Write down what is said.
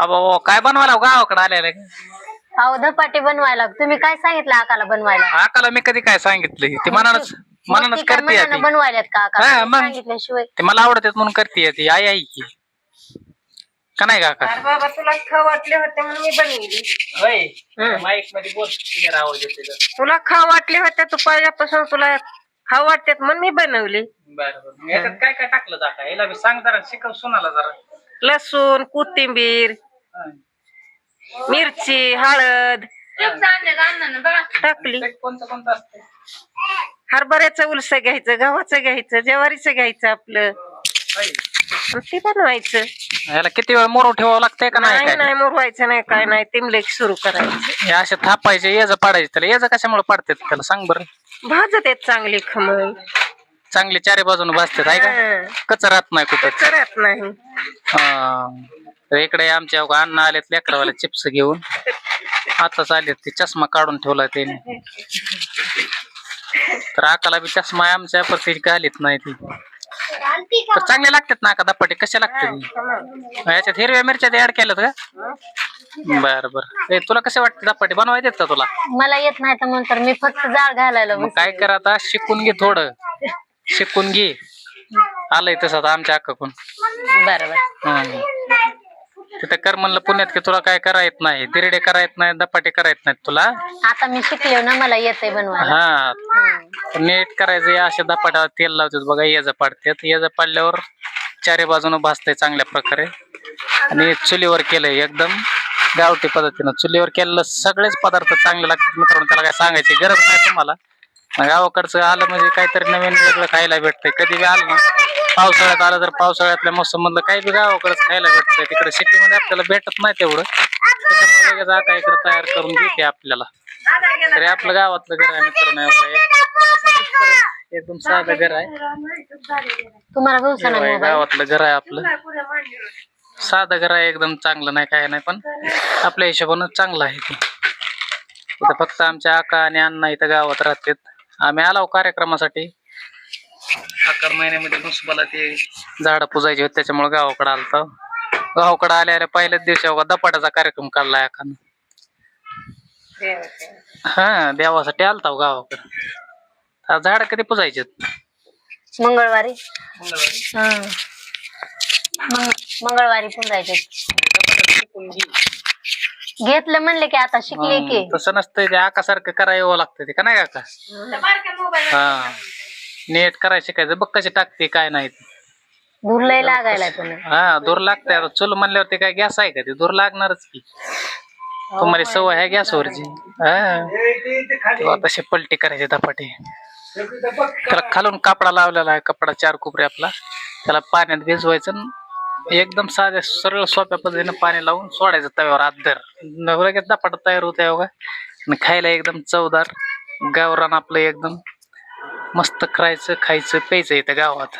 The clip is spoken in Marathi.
अबो काय बनवायला गावाकडे आलेलं अहो धपाटे बनवायला तुम्ही काय सांगितलं आकाला बनवायला? आकाला मी कधी काय सांगितलं ती मनानच करते ती. बनवायल्यात का हा, आकाला मग. सांगितल्याशिवाय? ते मला आवडतात म्हणून करते ती आई आई की का नाही काका? अरे बाबा तुला खाऊ वाटले होते म्हणून मी बनवली. माईक मध्ये बोल आवाज येते. तुला खाऊ वाटले होते तू पहिल्यापासून तुला खाऊ वाटतात म्हणून मी बनवली. बरं याच्यात काय काय टाकलं जाता याला मी सांग जरा शिकव सुनाला जरा. लसूण, कोथिंबीर, मिरची, हळद टाकली. कोणतं कोणतं असतं? हरभऱ्याचं उलसं घ्यायचं, गव्हाचं घ्यायचं, ज्वारीचं घ्यायचं आपलं ते बनवायचं. याला किती वेळ मोरो ठेवावं लागतंय का नाही? नाही नाही मुरवायचं नाही काय नाही तिमलेक सुरू करायचं. हे असे थापायचे येज पाडायचे त्याला येज कशामुळे पाडतात त्याला सांग बरं. भाजत आहेत चांगली खमंग चांगले चारी बाजूने भाजतात आहे का? कच राहत नाही कुठं. करत नाही. तर इकडे आमच्या अन्न आलेत लेकरावाले चिप्स घेऊन आताच आलेत ते चष्मा काढून ठेवला त्याने. तर आकाला बी चष्मा आमच्या प्रती घालीत नाही ती. तर चांगले लागतात ना का धपाटे कसे लागतात? याच्यात हिरव्या मिरच्या ऍड केल्यात का? बर बर. तुला कसे वाटते धपाटे बनवायचे का तुला? मला येत नाही तर म्हणतर मी फक्त जाळ घालायला मग काय कर आता शिकून घे थोडं शिकून घे. आलंय तसं आता आमच्या अक्काकडून. बरोबर. तिथं कर म्हणलं पुण्यात की तुला काय करा येत नाही दिरडे करा येत नाही धपाटे करा येत नाहीत तुला. आता मी शिकले ना मला येतंय बनवायला. हा नीट करायचं अशा धपाट्यावर तेल लावतात बघा येज पाडतात. येज पाडल्यावर चारी बाजूने भाजतंय चांगल्या प्रकारे आणि चुलीवर केलंय एकदम गावठी पद्धतीनं. चुलीवर केलेलं सगळेच पदार्थ चांगले लागतात मित्रांनो. त्याला काय सांगायची गरज नाही तुम्हाला. गावाकडचं आलं म्हणजे काहीतरी नवीन वेगळं खायला भेटतंय. कधी बी आलं ना पावसाळ्यात आलं तर पावसाळ्यातल्या मोसम मधलं काही बी गावाकडेच खायला भेटतंय. तिकडे सिटीमध्ये आपल्याला भेटत नाही तेवढं. त्याच्यामुळे लगेच आका इकडे तयार करून देते आपल्याला. तरी आपलं गावातलं घर आहे मित्रांनो. एकदम साधं घर आहे. तुम्हाला गावातलं घर आहे आपलं. साधं घर आहे एकदम चांगलं नाही काय नाही पण आपल्या हिशोबानं चांगलं आहे ते. इथं फक्त आमच्या आका आणि अण्णा इथं गावात राहतात. आम्ही आलो कार्यक्रमासाठी. आकार महिन्यामध्ये मुसबाला ते झाडं पुजायचे होते त्याच्यामुळे गावाकडे आलतो. गावाकडे आल्या पहिल्याच दिवशी धपाट्याचा कार्यक्रम काढलाय आकानं. हा देवासाठी आलता गावाकडे. झाड कधी पुजायचे? मंगळवारी. मंगळवारी पुजायचे. घेतलं म्हणले की आता शिकले की. तसं नसतंय ते आकासारखं करावं लागतं ते का नाही काका? हा नीट करायला शिकायचं बघ कशी टाकते काय नाही. दूर लय लागायला पण. हा दूर लागतंय. आता चूल म्हणल्यावर ते काय गॅस आहे का? ते दूर लागणारच की. तुम्हाला सवय आहे गॅसवरची. हा तसे पलटी करायचे धपाटे. त्याला खालून कापडा लावलेला आहे. कपडा 4 कोपरे आपला. त्याला पाण्यात भिजवायचं एकदम साध्या सरळ सोप्या पद्धतीने पाणी लावून सोडायचं तव्यावर आदर लगेच धपाटा तयार होतोय बघा. आणि खायला एकदम चवदार गावरान आपलं एकदम मस्त करायचं खायचं प्यायचं इथं गावात.